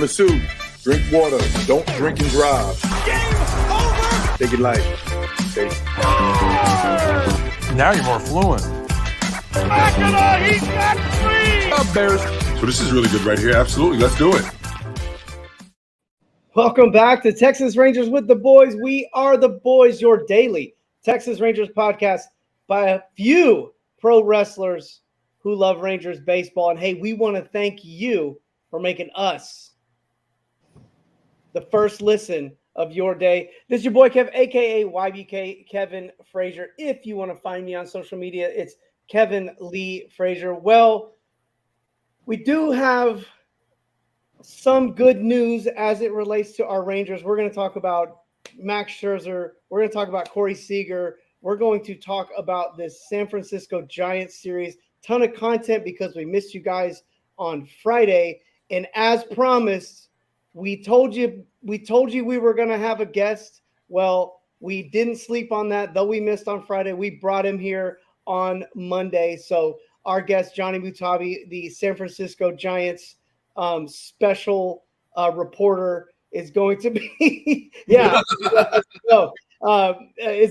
a suit. Drink water. Don't drink and drive. Game over! Take it light. Now you're more fluent. Mackinac, he's got three! Bears. So this is really good right here. Absolutely. Let's do it. Welcome back to Texas Rangers with the Boys. We are the Boys, your daily Texas Rangers podcast by a few pro wrestlers who love Rangers baseball. And hey, we want to thank you for making us the first listen of your day. This is your boy Kev, aka YBK Kevin Frazier. If you want to find me on social media, it's Kevin Lee Frazier. Well, we do have some good news as it relates to our Rangers. We're going to talk about Max Scherzer. We're going to talk about Corey Seager. We're going to talk about this San Francisco Giants series. Ton of content because we missed you guys on Friday. And as promised, we told you we were going to have a guest. Well, we didn't sleep on that, though we missed on Friday. We brought him here on Monday. So our guest, Johnny Butabi, the San Francisco Giants special reporter, is going to be is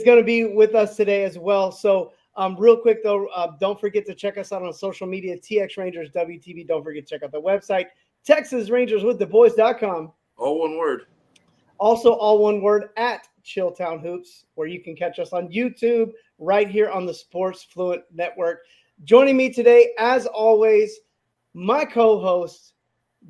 going to be with us today as well. So real quick though, don't forget to check us out on social media, TX Rangers WTV. Don't forget to check out the website, TexasRangersWithTheBoys.com. All one word. Also all one word at Chilltown Hoops, where you can catch us on YouTube right here on the Sports Fluent Network. Joining me today, as always, my co-host,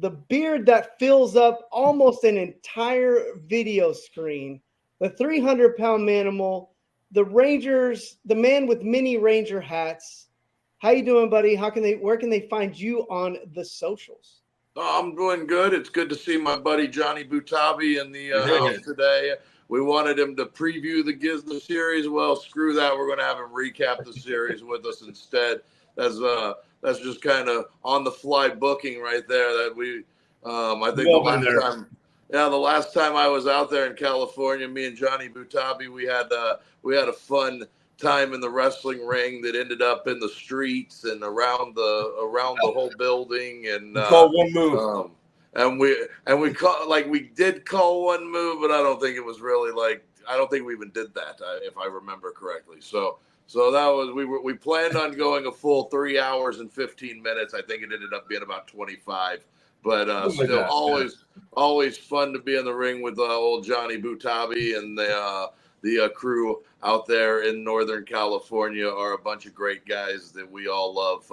the beard that fills up almost an entire video screen, the 300-pound manimal, the Rangers, the man with many Ranger hats. How you doing, buddy? Where can they find you on the socials? I'm doing good. It's good to see my buddy Johnny Butabi in the house today. We wanted him to preview the series. Well, screw that. We're going to have him recap the series with us instead. That's just kind of on the fly booking right there. That we, I think the last time I was out there in California, me and Johnny Butabi, we had a fun time in the wrestling ring that ended up in the streets and around the whole building. And Call one move. we did call one move, but I don't think it was really I don't think we even did that if I remember correctly. So that was we planned on going a full 3 hours and 15 minutes. I think it ended up being about 25. But always fun to be in the ring with old Johnny Butabi, and the crew out there in Northern California are a bunch of great guys that we all love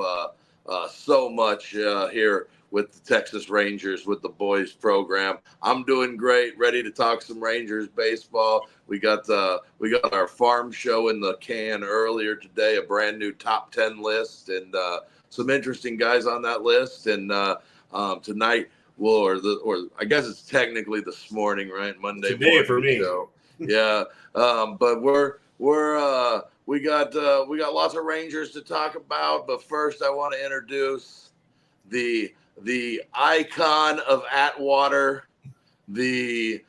so much here with the Texas Rangers with the Boys program. I'm doing great, ready to talk some Rangers baseball. We got our farm show in the can earlier today, a brand new top 10 list, and some interesting guys on that list. And tonight, or I guess it's technically this morning, right? Monday morning for me. Show. Yeah, but we got lots of Rangers to talk about. But first, I want to introduce the icon of Atwater, the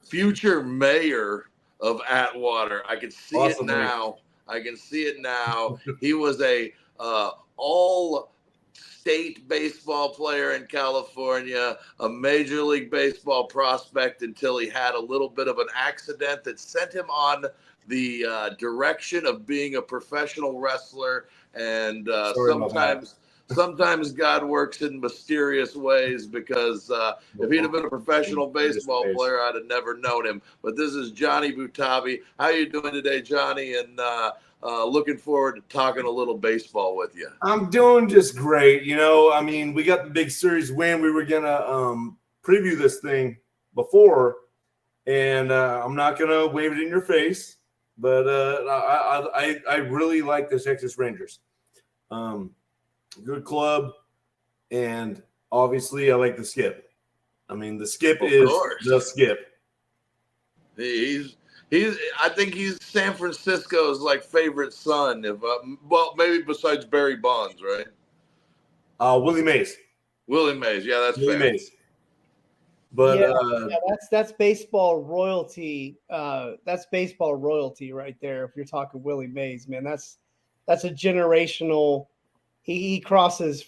future mayor of Atwater. I can see it now. He was a all-state baseball player in California, a Major League Baseball prospect until he had a little bit of an accident that sent him on the direction of being a professional wrestler. And sometimes God works in mysterious ways, because if he'd have been a professional baseball player, I'd have never known him. But this is Johnny Butabi. How you doing today, Johnny? And looking forward to talking a little baseball with you. I'm doing just great. We got the big series win. We were going to preview this thing before, and I'm not going to wave it in your face, but I really like the Texas Rangers. Good club, and obviously I like the Skip. The Skip is the Skip. I think he's San Francisco's favorite son. Maybe besides Barry Bonds, right? Willie Mays. Yeah, that's Willie fair. Mays. But that's baseball royalty. That's baseball royalty right there. If you're talking Willie Mays, man, that's a generational. He crosses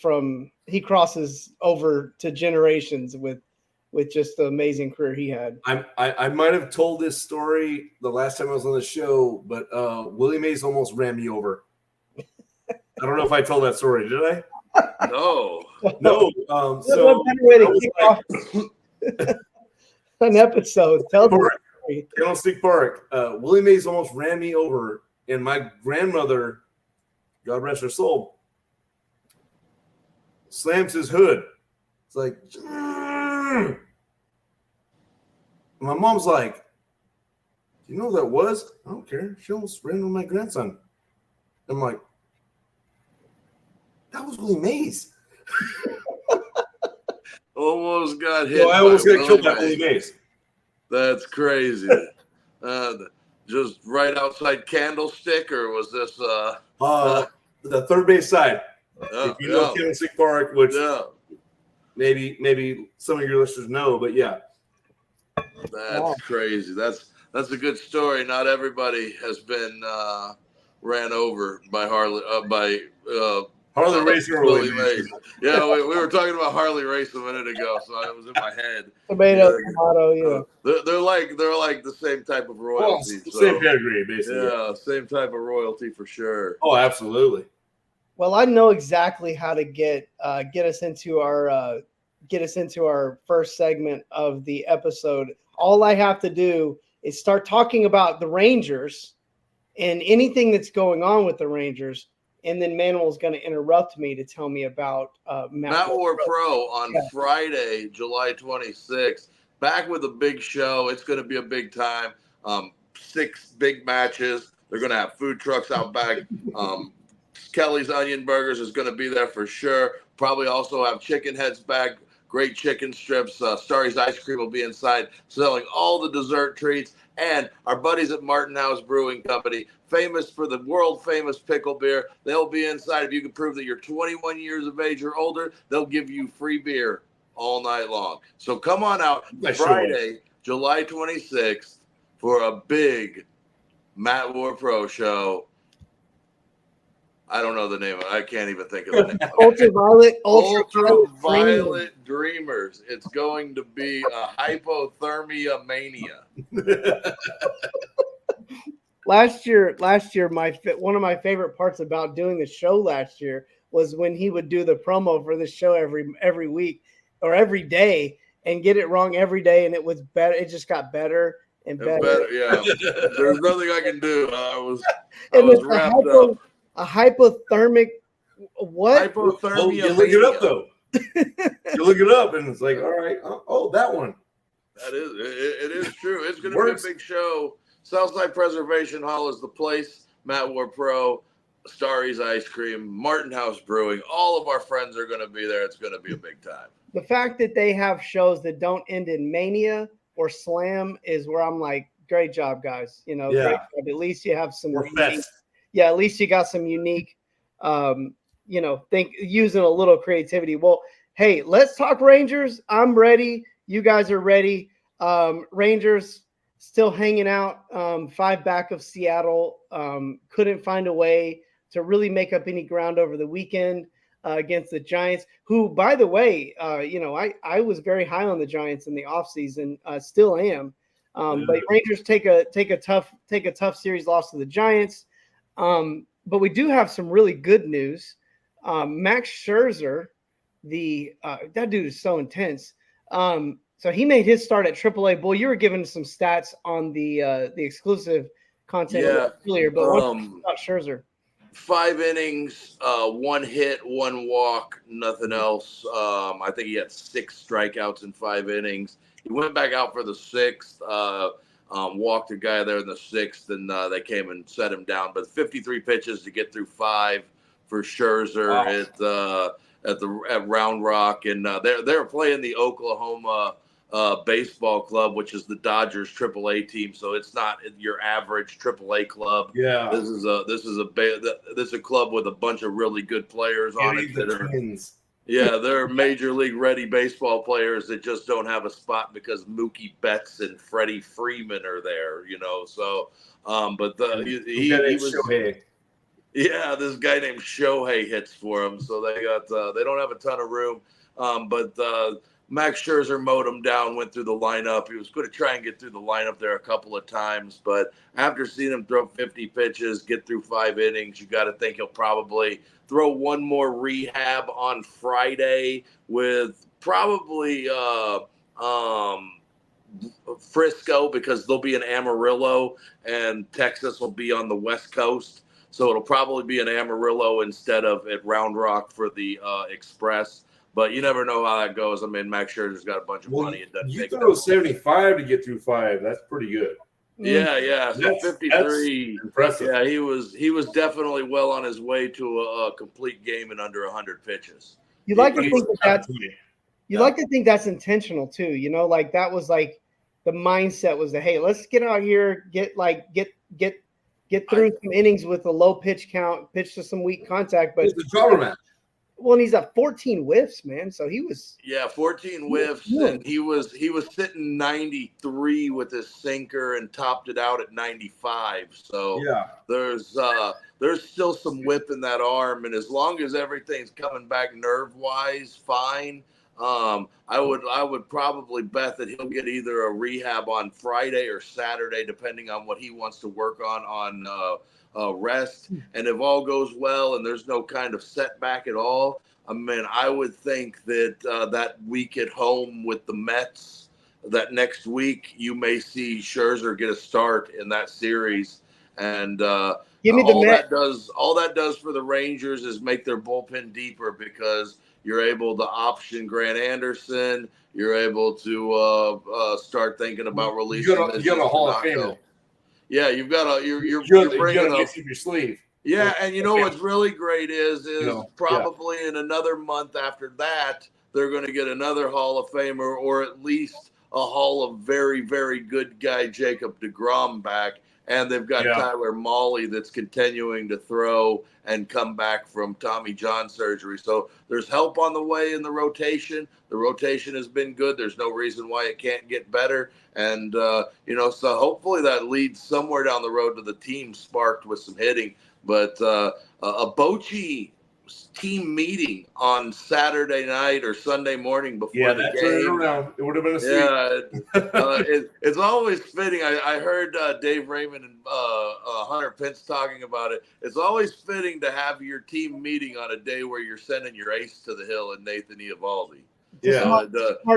over to generations with with just the amazing career he had. I might have told this story the last time I was on the show, but Willie Mays almost ran me over. I don't know if I told that story. Did I? No. No. So what better way to kick off an episode? Tell the story. Candlestick Park. Willie Mays almost ran me over, and my grandmother, God rest her soul, slams his hood. It's like, my mom's like, "Do you know who that was?" "I don't care. She almost ran over my grandson." I'm like, "That was Willie Mays." Almost got hit. So I almost got killed by Willie Willie Mays. That's crazy. Just right outside Candlestick, or was this? The third base side. If you know Candlestick Park, which maybe some of your listeners know, but yeah. That's crazy. That's a good story. Not everybody has been ran over by Harley Harley Willie Mays. Yeah, we were talking about Harley Race a minute ago, so it was in my head. Tomato, yeah. They're like the same type of royalty. Same pedigree, basically. Yeah, same type of royalty for sure. Oh, absolutely. Well, I know exactly how to get us into our first segment of the episode. All I have to do is start talking about the Rangers and anything that's going on with the Rangers, and then Manuel's going to interrupt me to tell me about Matt War Pro on Friday, July 26th. Back with a big show. It's going to be a big time. 6 big matches. They're going to have food trucks out back. Kelly's Onion Burgers is going to be there for sure. Probably also have chicken heads back. Great chicken strips. Starry's Ice Cream will be inside selling all the dessert treats. And our buddies at Martin House Brewing Company, famous for the world-famous pickle beer, they'll be inside. If you can prove that you're 21 years of age or older, they'll give you free beer all night long. So come on out Friday, July 26th, for a big Matt War Pro show. I don't know the name of it. I can't even think of the name. Ultraviolet Dreamers. It's going to be a hypothermia mania. Last year, one of my favorite parts about doing the show last year was when he would do the promo for the show every week or every day and get it wrong every day, and it was better. It just got better and better. Yeah, there's nothing I can do. I was wrapped up. A hypothermic what? Hypothermia. You look it up though. You look it up and it's like, all right, oh, that one. That is it is true. It's going to be a big show. Southside Preservation Hall is the place. Matt War Pro, Starry's Ice Cream, Martin House Brewing. All of our friends are going to be there. It's going to be a big time. The fact that they have shows that don't end in mania or slam is where I'm like, great job, guys. Great job. At least you have some. Yeah, at least you got some unique, using a little creativity. Well, hey, let's talk Rangers. I'm ready. You guys are ready. Rangers still hanging out, 5 back of Seattle. Couldn't find a way to really make up any ground over the weekend against the Giants, who, by the way, I was very high on the Giants in the offseason, still am. But Rangers take a tough series loss to the Giants. But we do have some really good news. Max Scherzer, that dude is so intense. So he made his start at AAA. Boy, you were giving some stats on the exclusive content earlier, but what about Scherzer? 5 innings, 1 hit, 1 walk, nothing else. I think he had 6 strikeouts in 5 innings. He went back out for the 6th. Walked a guy there in the 6th, and they came and set him down. But 53 pitches to get through 5 for Scherzer at Round Rock, and they're playing the Oklahoma baseball club, which is the Dodgers AAA team. So it's not your average AAA club. Yeah, this is a club with a bunch of really good players on it that are. Twins. Yeah, they're major league ready baseball players that just don't have a spot because Mookie Betts and Freddie Freeman are there, So, but he was. Shohei. Yeah, this guy named Shohei hits for him, so they don't have a ton of room. But Max Scherzer mowed him down, went through the lineup. He was going to try and get through the lineup there a couple of times, but after seeing him throw 50 pitches, get through 5 innings, you got to think he'll probably throw one more rehab on Friday with probably Frisco, because they'll be in Amarillo and Texas will be on the West Coast. So it'll probably be in Amarillo instead of at Round Rock for the Express. But you never know how that goes. I mean, Max Scherzer's got a bunch of money. It doesn't you take throw 75 to get through 5. That's pretty good. Yeah. So That's 53. impressive. Yeah, he was definitely well on his way to a complete game in under 100 pitches. You like to think like to think that's intentional too. You know, like that was like the mindset was that, hey, let's get out here, get through some innings with a low pitch count, pitch to some weak contact. But it's the jobber match. Well, and he's at 14 whiffs, man. So he was 14 whiffs, and he was sitting 93 with his sinker and topped it out at 95. So there's still some whip in that arm, and as long as everything's coming back nerve wise, fine. I would probably bet that he'll get either a rehab on Friday or Saturday, depending on what he wants to work on rest. And if all goes well and there's no kind of setback at all, I mean, I would think that that week at home with the Mets, that next week you may see Scherzer get a start in that series. And all that does for the Rangers is make their bullpen deeper, because you're able to option Grant Anderson. You're able to start thinking about releasing. You got a Hall of Famer. Yeah, you've got you're bringing up your sleeve. Yeah, and you know what's really great is probably in another month after that, they're going to get another Hall of Famer, or at least a Hall of very, very good guy, Jacob deGrom, back. And they've got Tyler Mahle that's continuing to throw and come back from Tommy John surgery. So there's help on the way in the rotation. The rotation has been good. There's no reason why it can't get better. And, so hopefully that leads somewhere down the road to the team sparked with some hitting. But a Bochy team meeting on Saturday night or Sunday morning before the game. It would have been a sweep. It's always fitting. I heard Dave Raymond and Hunter Pence talking about it. It's always fitting to have your team meeting on a day where you're sending your ace to the hill and Nathan Eovaldi. It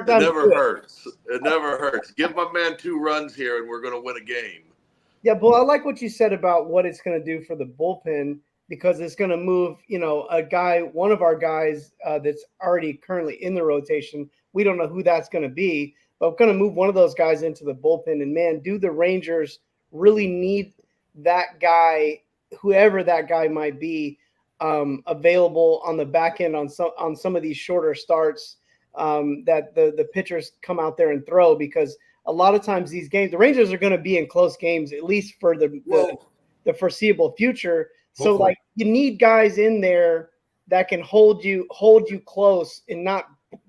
never hurts. It never hurts. Give my man 2 runs here and we're going to win a game. Yeah, but I like what you said about what it's going to do for the bullpen, because it's going to move, one of our guys that's already currently in the rotation. We don't know who that's going to be, but we're going to move one of those guys into the bullpen. And, man, do the Rangers really need that guy, whoever that guy might be, available on the back end on some of these shorter starts that the pitchers come out there and throw? Because a lot of times these games, the Rangers are going to be in close games, at least for the foreseeable future. So like you need guys in there that can hold you close and not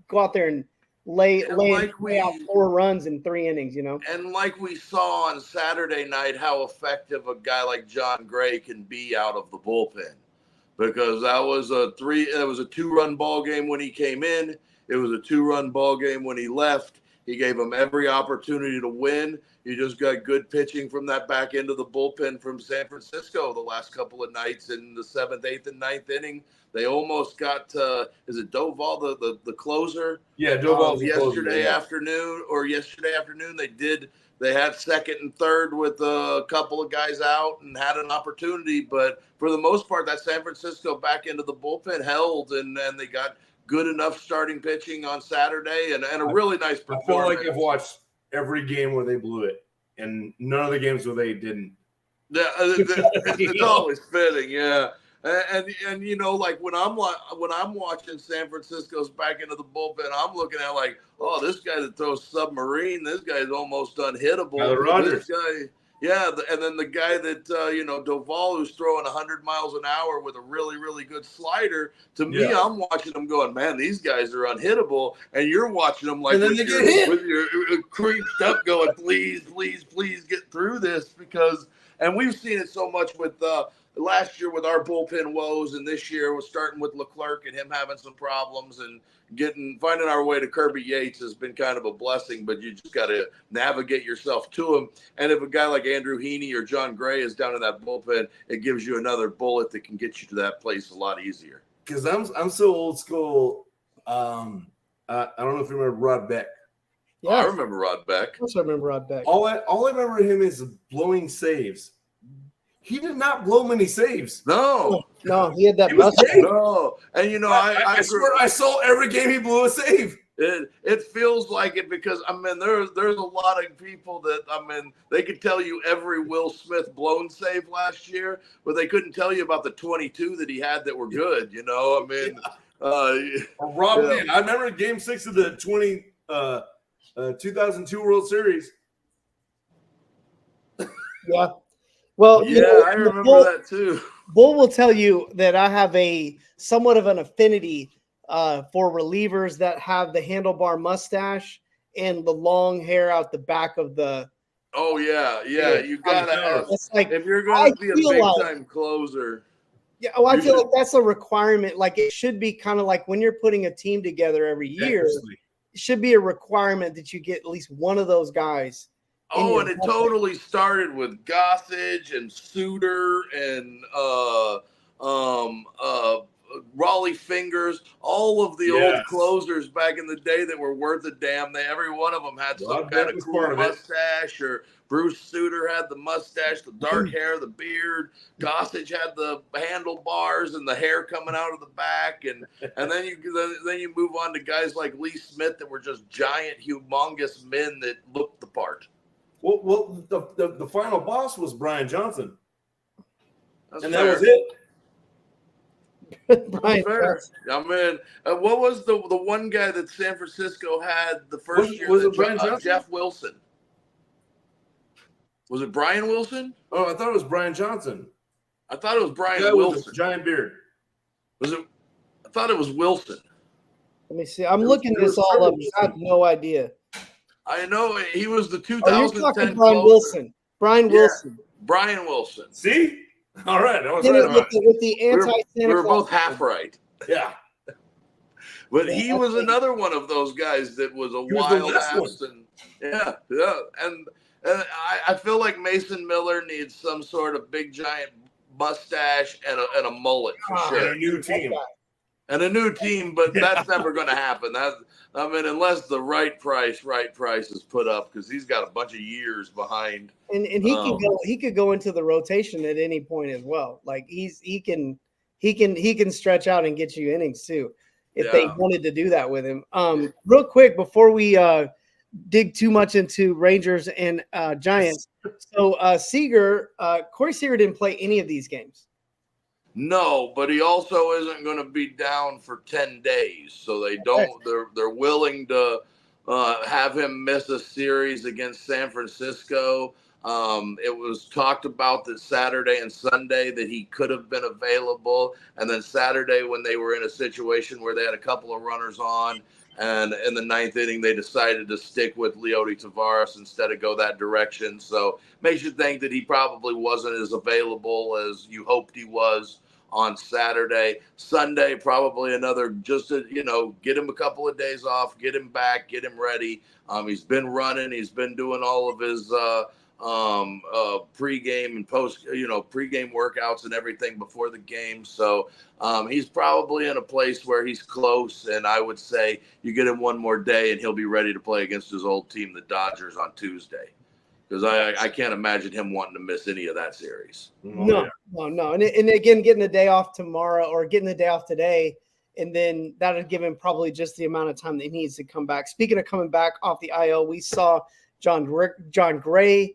go out there and lay out 4 runs in 3 innings, And like we saw on Saturday night, how effective a guy like John Gray can be out of the bullpen, because that was a 2-run ball game when he came in. It was a 2-run ball game when he left. He gave them every opportunity to win. You just got good pitching from that back end of the bullpen from San Francisco the last couple of nights in the 7th, 8th, and 9th inning. They almost got is it Doval, the closer? Yeah, Doval yesterday afternoon. They had second and third with a couple of guys out and had an opportunity, but for the most part, that San Francisco back end of the bullpen held, and they got good enough starting pitching on Saturday and a really nice performance. I feel like I've watched every game where they blew it, and none of the games where they didn't. Yeah, it's always fitting, yeah. And like when I'm watching San Francisco's back into the bullpen, I'm looking at like, oh, this guy that throws submarine, this guy's almost unhittable. Rogers. This guy, yeah, and then the guy that Doval, who's throwing 100 miles an hour with a really, really good slider. To me, I'm watching them going, man, these guys are unhittable, and you're watching them like with your creeped up, going, please, please, please get through this, because. And we've seen it so much with last year with our bullpen woes, and this year was starting with Leclerc and him having some problems, and finding our way to Kirby Yates has been kind of a blessing. But you just got to navigate yourself to him. And if a guy like Andrew Heaney or John Gray is down in that bullpen, it gives you another bullet that can get you to that place a lot easier. Because I'm so old school. I don't know if you remember Rod Beck. Yeah, I remember Rod Beck. Of course I remember Rod Beck. All I remember him is blowing saves. He did not blow many saves. No, he had that He was mustache. great. no. And I swear I saw every game he blew a save. It feels like it because there's a lot of people that they could tell you every Will Smith blown save last year, but they couldn't tell you about the 22 that he had that were good. Rob, man, I remember Game 6 of the 2002 World Series. Yeah. Well, I remember that too. Bull will tell you that I have a somewhat of an affinity for relievers that have the handlebar mustache and the long hair out the back of the. Oh yeah. You gotta have. It's like if you're going to be a big time closer. Yeah, I feel like that's a requirement. Like it should be kind of like when you're putting a team together every year. It should be a requirement that you get at least one of those guys. Oh, and it totally started with Gossage and Suter and Raleigh Fingers, all of the old closers back in the day that were worth a damn. Every one of them had some kind of cool mustache, or Bruce Suter had the mustache, the dark hair, the beard. Gossage had the handlebars and the hair coming out of the back, and then you move on to guys like Lee Smith that were just giant, humongous men that looked the part. Well, the final boss was Brian Johnson, That's and fair. that was it. Brian, what was the one guy that San Francisco had the first year? Was it Brian Johnson? Jeff Wilson. Was it Brian Wilson? Oh, I thought it was Brian Johnson. I thought it was Brian Wilson. Wilson. Giant beard. Was it? I thought it was Wilson. Let me see. I'm looking this all up. I have no idea. I know he was the 2010. Oh, you're talking Brian Wilson. Brian Wilson. Brian Wilson. See? All right. I was With right. the anti-Santa We were Claus. both half right. Yeah. But he was another one of those guys that was a wild ass. And And I feel like Mason Miller needs some sort of big giant mustache and a mullet for sure. And a new team. And a new team, but that's never going to happen. Unless the right price is put up, because he's got a bunch of years behind. And he could go into the rotation at any point as well. Like he can stretch out and get you innings too, if they wanted to do that with him. Real quick before we dig too much into Rangers and Giants. So Corey Seager didn't play any of these games. No, but he also isn't going to be down for 10 days. So they're willing to have him miss a series against San Francisco. It was talked about that Saturday and Sunday that he could have been available. And then Saturday, when they were in a situation where they had a couple of runners on, and in the ninth inning, they decided to stick with Leody Taveras instead of go that direction. So makes you think that he probably wasn't as available as you hoped he was on Saturday. Sunday, probably another, just to, get him a couple of days off, get him back, get him ready. He's been running. He's been doing all of his pregame and pregame workouts and everything before the game. So he's probably in a place where he's close, and I would say you get him one more day and he'll be ready to play against his old team, the Dodgers, on Tuesday. Because I can't imagine him wanting to miss any of that series. No. And again, getting a day off tomorrow or getting a day off today, and then that would give him probably just the amount of time that he needs to come back. Speaking of coming back off the IL, we saw John Gray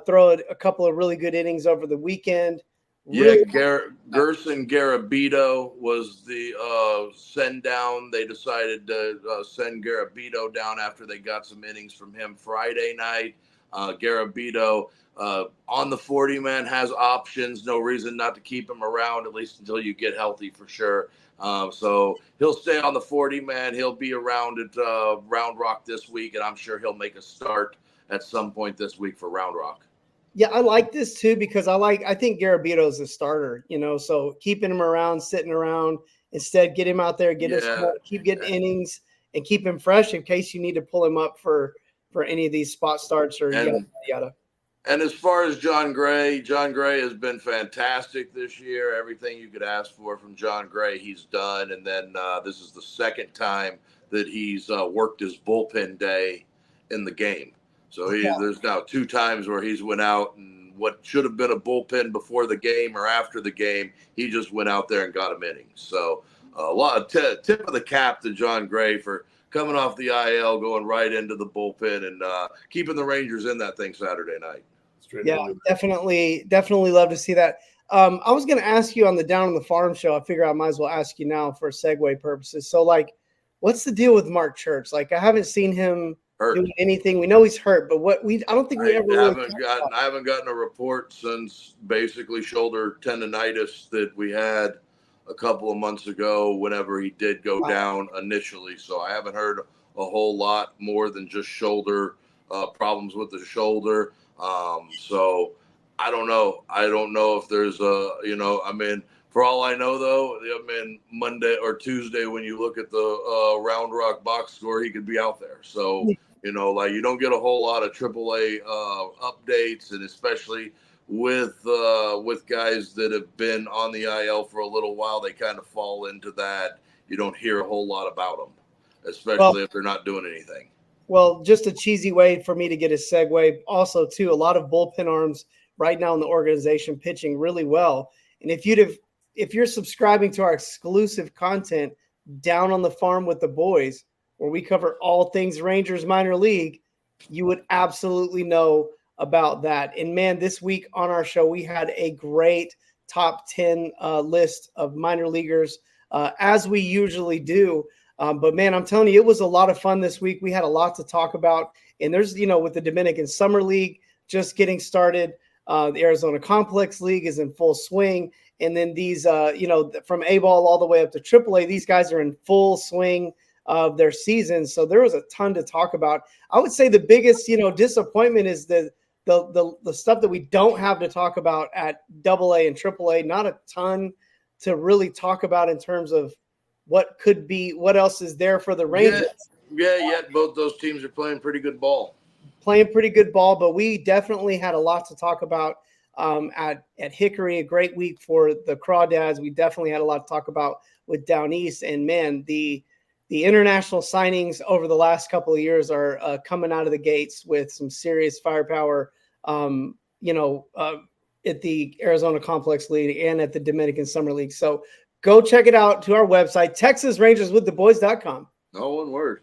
throw a couple of really good innings over the weekend. Gerson Garabito was the send down. They decided to send Garabito down after they got some innings from him Friday night. Garabito on the 40-man has options. No reason not to keep him around, at least until you get healthy for sure. So he'll stay on the 40-man. He'll be around at Round Rock this week, and I'm sure he'll make a start at some point this week for Round Rock. Yeah, I like this too because I think Garabito is a starter, so keeping him around, sitting around, instead get him out there, keep getting innings and keep him fresh in case you need to pull him up for any of these spot starts or yada yada. And as far as John Gray has been fantastic this year. Everything you could ask for from John Gray, he's done. And then this is the second time that he's worked his bullpen day in the game. So there's now 2 times where he's went out and what should have been a bullpen before the game or after the game, he just went out there and got him innings. So a lot of tip of the cap to John Gray for coming off the IL, going right into the bullpen and keeping the Rangers in that thing Saturday night. Yeah, definitely love to see that. I was going to ask you on the Down on the Farm show. I figure I might as well ask you now for segue purposes. So, what's the deal with Mark Church? I haven't seen him doing anything. We know he's hurt, but I don't think we ever I haven't gotten a report since basically shoulder tendonitis that we had a couple of months ago whenever he did go down initially. So I haven't heard a whole lot more than just shoulder problems with the shoulder. So I don't know. I don't know if there's for all I know though, Monday or Tuesday, when you look at the Round Rock box score, he could be out there. So, you don't get a whole lot of AAA updates, and especially with guys that have been on the IL for a little while, they kind of fall into that. You don't hear a whole lot about them, especially if they're not doing anything. Well, just a cheesy way for me to get a segue. Also, too, a lot of bullpen arms right now in the organization pitching really well. And if you're subscribing to our exclusive content, Down on the Farm with the Boys, where we cover all things Rangers minor league, you would absolutely know about that. And man, this week on our show, we had a great top 10 list of minor leaguers, as we usually do. But man, I'm telling you, it was a lot of fun this week. We had a lot to talk about. And there's, with the Dominican Summer League just getting started, the Arizona Complex League is in full swing. And then these, from A-ball all the way up to AAA, these guys are in full swing of their season. So there was a ton to talk about. I would say the biggest, disappointment is the stuff that we don't have to talk about at AA and AAA. Not a ton to really talk about in terms of what else is there for the Rangers. Yet both those teams are playing pretty good ball. But we definitely had a lot to talk about at Hickory. A great week for the Crawdads. We definitely had a lot to talk about with Down East. And man, the international signings over the last couple of years are coming out of the gates with some serious firepower, at the Arizona Complex League and at the Dominican Summer League. So go check it out to our website, TexasRangersWithTheBoys.com. No, one word.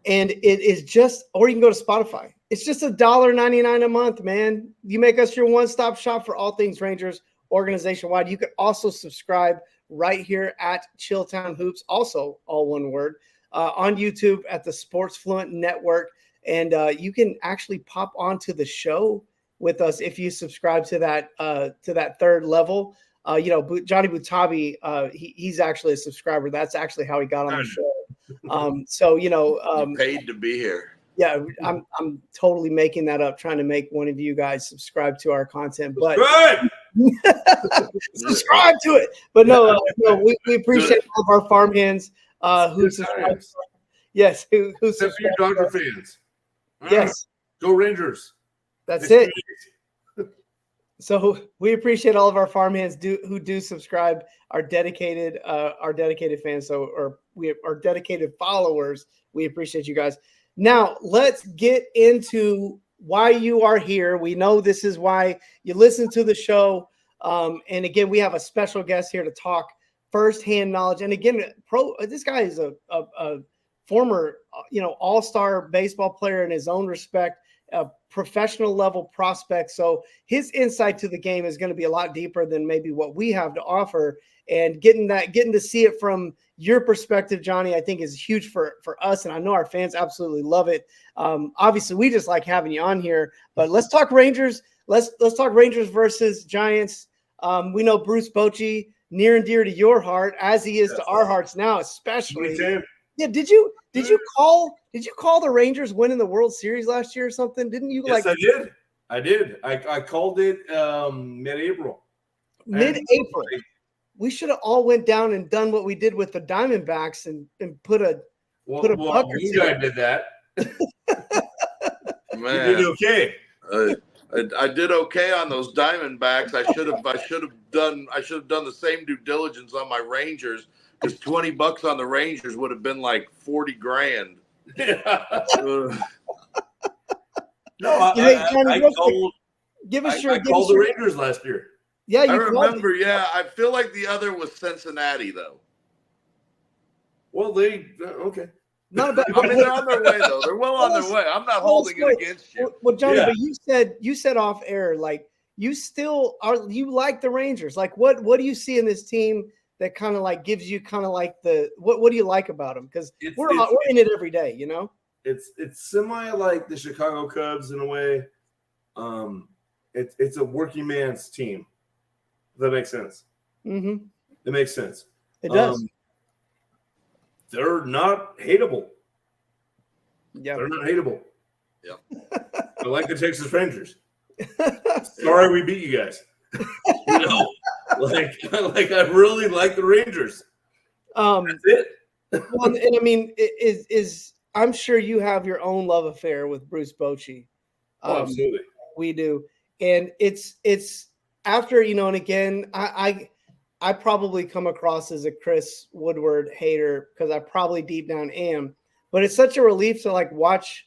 And it is just, or you can go to Spotify. It's just $1.99 a month, man. You make us your one-stop shop for all things Rangers organization-wide. You could also subscribe right here at Chilltown Hoops, also all one word, on YouTube at the Sports Fluent Network. And you can actually pop onto the show with us if you subscribe to that third level. Johnny Butabi, he's actually a subscriber. That's actually how he got on the show. Paid to be here. Yeah, I'm totally making that up, trying to make one of you guys subscribe to our content, but subscribe to it. But no, we appreciate all of our farm hands who subscribe. Yes, who except for your Dodger fans. Yes, go Rangers. That's it. So we appreciate all of our farm hands who do subscribe, our dedicated fans. Or we are dedicated followers. We appreciate you guys. Now let's get into why you are here. We know this is why you listen to the show. And again, we have a special guest here to talk firsthand knowledge. And again, this guy is a former, all-star baseball player in his own respect, a professional level prospect. So his insight to the game is going to be a lot deeper than maybe what we have to offer. And getting to see it from your perspective, Johnny, I think is huge for us. And I know our fans absolutely love it. Obviously we just like having you on here, but let's talk Rangers. Let's talk Rangers versus Giants. We know Bruce Bochy, near and dear to your heart, as he is to our hearts now, especially. Yeah. Did you call the Rangers winning the World Series last year or something? Didn't you? Yes, I did. I did. I called it mid-April. Mid-April. We should have all went down and done what we did with the Diamondbacks and put a buck or you two. guys did that. Man, you did okay. I did okay on those Diamondbacks. I should have done the same due diligence on my Rangers, because $20 on the Rangers would have been like 40 grand. No, give us I called the Rangers last year. Yeah, I remember. Yeah, I feel like the other was Cincinnati, though. Well, okay. Not about. I mean, they're on their way, though. They're well on their way. I'm not holding it against you. Well, Johnny, but you said off air, like you still are. You like the Rangers. Like, what do you see in this team that kind of like gives you kind of like what do you like about them? Because we're in it every day, you know. It's semi like the Chicago Cubs in a way. It's a working man's team. If that makes sense. Mm-hmm. It makes sense. It does. They're not hateable. Yeah, they're not hateable. Yeah, I like the Texas Rangers. Sorry, we beat you guys. You know, like I really like the Rangers. That's it. Well, and I mean, is I'm sure you have your own love affair with Bruce Bochy. Absolutely, we do, and it's after, you know, and again, I probably come across as a Chris Woodward hater because I probably deep down am, but it's such a relief to like watch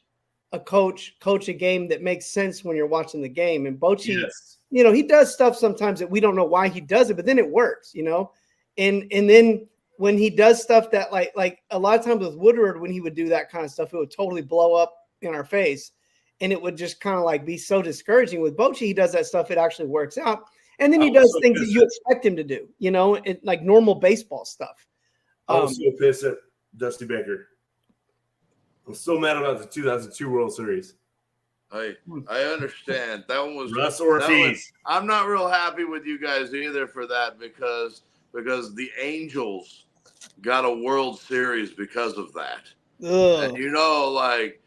a coach a game that makes sense when you're watching the game. And Bochy, you know, he does stuff sometimes that we don't know why he does it, but then it works, you know, and then when he does stuff that like a lot of times with Woodward, when he would do that kind of stuff, it would totally blow up in our face. And it would just kind of like be so discouraging. With Bochy, he does that stuff, it actually works out. And then he does things that you expect him to do, you know, like normal baseball stuff. I was so pissed at Dusty Baker. I'm so mad about the 2002 World Series. I understand. That one was Russ Ortiz. I'm not real happy with you guys either for that because the Angels got a World Series because of that. Ugh. And you know, like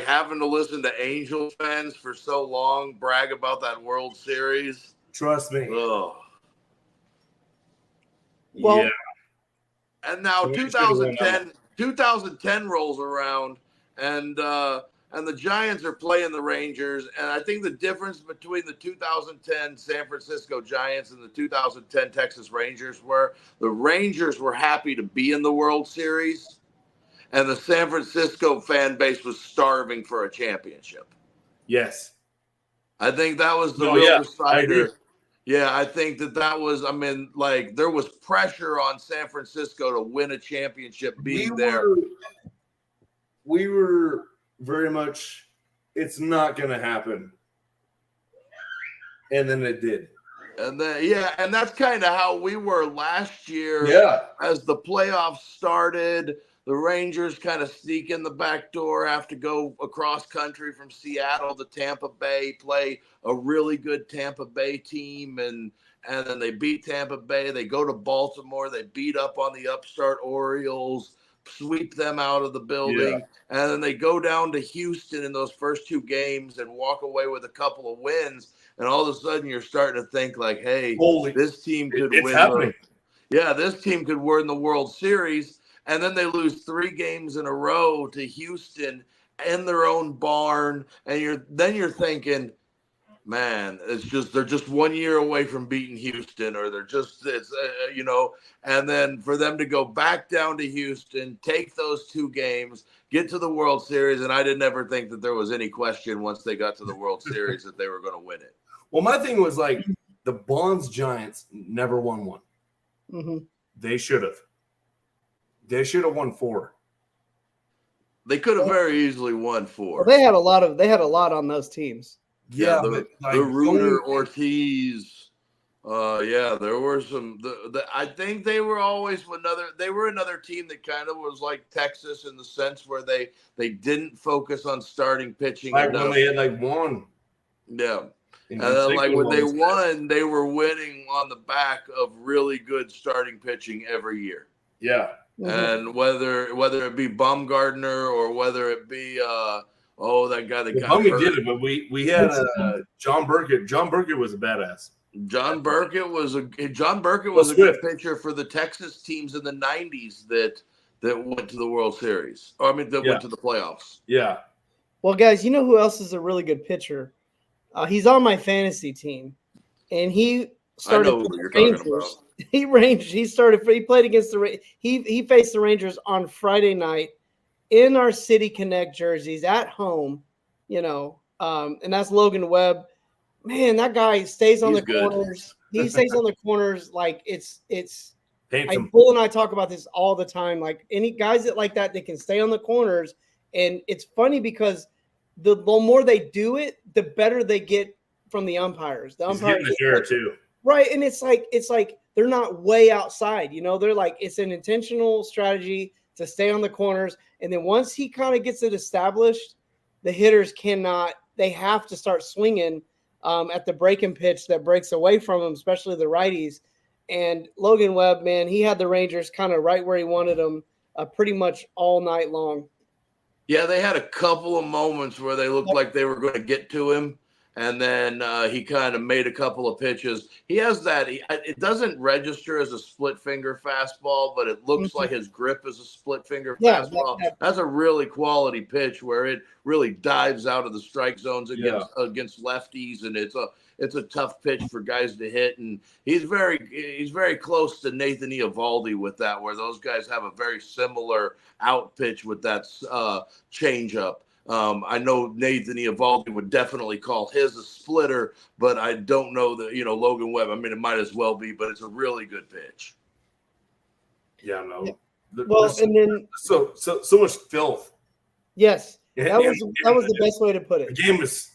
having to listen to Angel fans for so long brag about that World Series. Trust me. Ugh. Well, yeah. And now 2010 rolls around, and the Giants are playing the Rangers. And I think the difference between the 2010 San Francisco Giants and the 2010 Texas Rangers were the Rangers were happy to be in the World Series, and the San Francisco fan base was starving for a championship. Yes. I think that was the real decider. Yeah, I think that was, I mean, like, there was pressure on San Francisco to win a championship there. We were very much, it's not going to happen. And then it did. And then, and that's kind of how we were last year. Yeah. As the playoffs started, the Rangers kind of sneak in the back door, have to go across country from Seattle to Tampa Bay, play a really good Tampa Bay team, and then they beat Tampa Bay. They go to Baltimore. They beat up on the upstart Orioles, sweep them out of the building, and then they go down to Houston in those first two games and walk away with a couple of wins. And all of a sudden, you're starting to think like, "Hey, this team could win." This team could win the World Series. And then they lose 3 games in a row to Houston in their own barn, and you're thinking, man, they're just 1 year away from beating Houston, or they're just you know. And then for them to go back down to Houston, take those 2 games, get to the World Series, and I didn't ever think that there was any question once they got to the World Series that they were going to win it. Well, my thing was like the Bonds Giants never won one. Mm-hmm. They should have. They should have won 4. They could have very easily won 4. Well, they had a lot on those teams. Yeah, the Reuter, Ortiz. There were some. I think they were always another team that kind of was like Texas in the sense where they didn't focus on starting pitching. Like when they had one. Yeah. And then, like, when they won, they were winning on the back of really good starting pitching every year. Yeah. And whether it be Baumgartner or whether it be Oh, that guy that got Bummy hurt. did it, but we had John Burkett. John Burkett was a badass. John Burkett was a good pitcher for the Texas teams in the 90s that went to the World Series. Or, I mean, that went to the playoffs. Yeah. Well, guys, you know who else is a really good pitcher? He's on my fantasy team, and he started. I know who you're talking about. He played against the. He faced the Rangers on Friday night in our City Connect jerseys at home. And that's Logan Webb. Man, that guy stays on the corners. He stays on the corners like it's. Bull and I talk about this all the time. Like any guys that can stay on the corners, and it's funny because the more they do it, the better they get from the umpires. The umpires getting the share too, right? And it's like they're not way outside. They're like it's an intentional strategy to stay on the corners, and then once he kind of gets it established, the hitters cannot. They have to start swinging at the breaking pitch that breaks away from them, especially the righties. And Logan Webb, man, he had the Rangers kind of right where he wanted them pretty much all night long. Yeah, they had a couple of moments where they looked like they were going to get to him, and then he kind of made a couple of pitches. He has that. It doesn't register as a split finger fastball, but it looks like his grip is a split finger fastball. That's a really quality pitch where it really dives out of the strike zones against lefties, and it's a tough pitch for guys to hit, and he's very close to Nathan Eovaldi with that, where those guys have a very similar out pitch with that changeup. I know Nathan Eovaldi would definitely call his a splitter, but I don't know that Logan Webb. I mean, it might as well be, but it's a really good pitch. Yeah, no. Well, and then so much filth. Yes, that was the best way to put it. The game was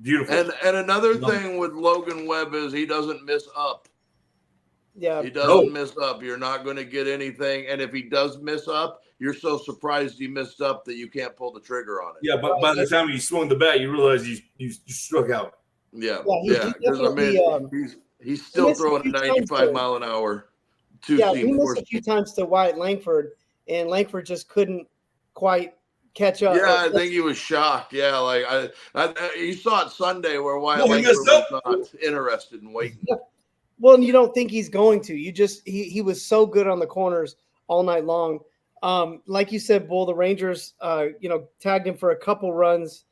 beautiful. And another thing with Logan Webb is he doesn't miss up. Yeah, he doesn't miss up. You're not going to get anything. And if he does miss up, you're so surprised he missed up that you can't pull the trigger on it. Yeah, but by the time you swung the bat, you realize you struck out. Yeah. Because he's still throwing 95 mile an hour. He missed a few times to Wyatt Langford, and Langford just couldn't quite catch up. Yeah, I think he was shocked. Yeah, like you saw it Sunday where Wyatt Langford was not interested in waiting. Well, and you don't think he's going to. You just he was so good on the corners all night long. Like you said, Bull, the Rangers, tagged him for a couple runs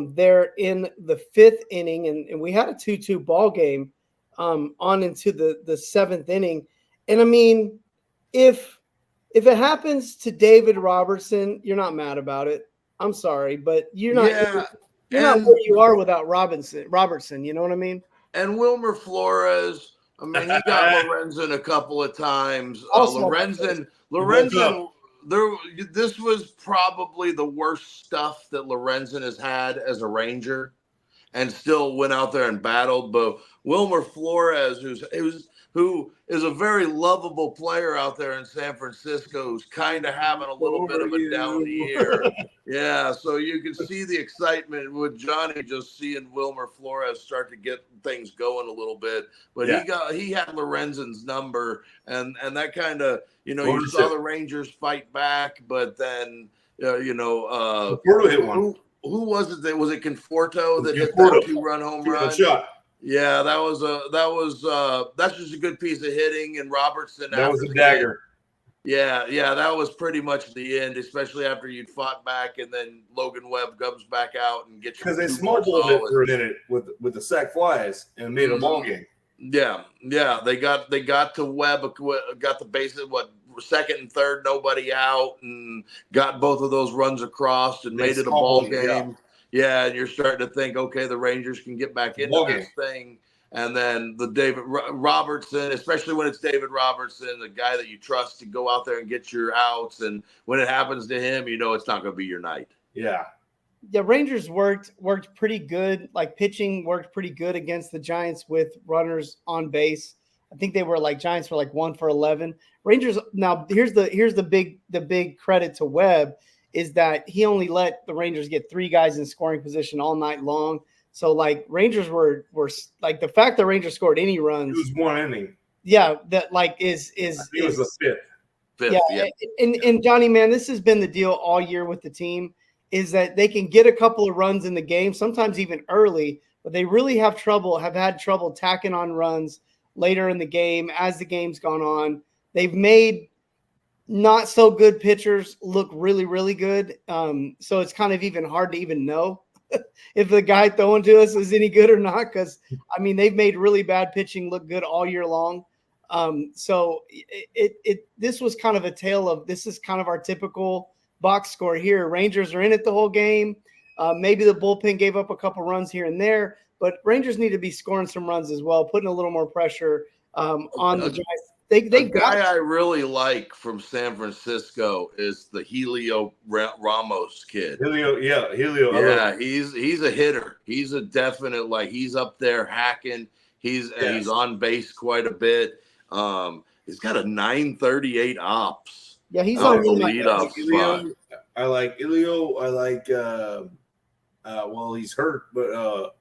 there in the fifth inning, and we had a 2-2 ball game on into the seventh inning. And I mean, if it happens to David Robertson, you're not mad about it. I'm sorry, but you're not. Yeah, you're not where you are without Robertson. You know what I mean? And Wilmer Flores. I mean, he got Lorenzen a couple of times. Lorenzen. This was probably the worst stuff that Lorenzen has had as a Ranger, and still went out there and battled. But Wilmer Flores, who is a very lovable player out there in San Francisco, who's kind of having a little bit of a down year. Yeah, so you can see the excitement with Johnny just seeing Wilmer Flores start to get things going a little bit. But he had Lorenzen's number, and that kind of, you saw the Rangers fight back, but then Conforto hit one. Who was it? Was it Conforto that hit that 2-run home run? Shot. Yeah, that's just a good piece of hitting. And Robertson, that was a dagger. Yeah, that was pretty much the end, especially after you'd fought back, and then Logan Webb comes back out and gets you. Because they small-balled it for a minute with the sack flies and made a ball game. Yeah, they got to Webb, got the bases, second and third, nobody out, and got both of those runs across and made it a ball game. Yeah, and you're starting to think, okay, the Rangers can get back into this thing. And then the David Robertson, especially when it's David Robertson, the guy that you trust to go out there and get your outs. And when it happens to him, it's not going to be your night. Yeah. Yeah, Rangers worked pretty good. Like pitching worked pretty good against the Giants with runners on base. I think they were Giants were 1 for 11. Rangers. Now here's the big credit to Webb is that he only let the Rangers get 3 guys in scoring position all night long. So Rangers were the fact that Rangers scored any runs. It was 1 inning. Yeah, that is. I think it was the fifth. Yeah. And Johnny, man, this has been the deal all year with the team. is that they can get a couple of runs in the game, sometimes even early, but they really have had trouble tacking on runs later in the game as the game's gone on. They've made not so good pitchers look really, really good. So it's kind of even hard to even know if the guy throwing to us is any good or not, because I mean they've made really bad pitching look good all year long. So this was kind of a tale of, this is kind of our typical box score here. Rangers are in it the whole game. Maybe the bullpen gave up a couple runs here and there, but Rangers need to be scoring some runs as well, putting a little more pressure on the Giants. The guy I really like from San Francisco is the Helio Ramos kid. Helio. Yeah, he's a hitter. He's a definite, like, he's up there hacking. He's on base quite a bit. He's got a 938 ops. Yeah, he's on the leadoff spot. I like Ilio. I like well, he's hurt, but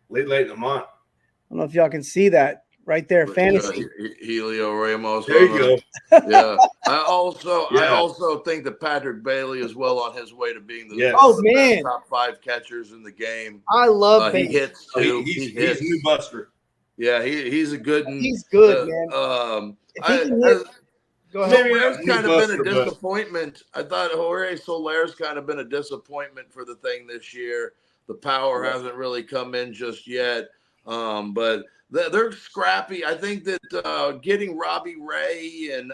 late in the month. I don't know if y'all can see that right there. Fantasy. Helio Ramos. There you go. Yeah. I also think that Patrick Bailey is well on his way to being the man, top 5 catchers in the game. I love he hits too. He's a new buster. Yeah, he's a good one. He's good, man. Go ahead. Soler's kind of been a disappointment. I thought Jorge Soler's kind of been a disappointment for the thing this year. The power hasn't really come in just yet. But they're scrappy. I think that getting Robbie Ray and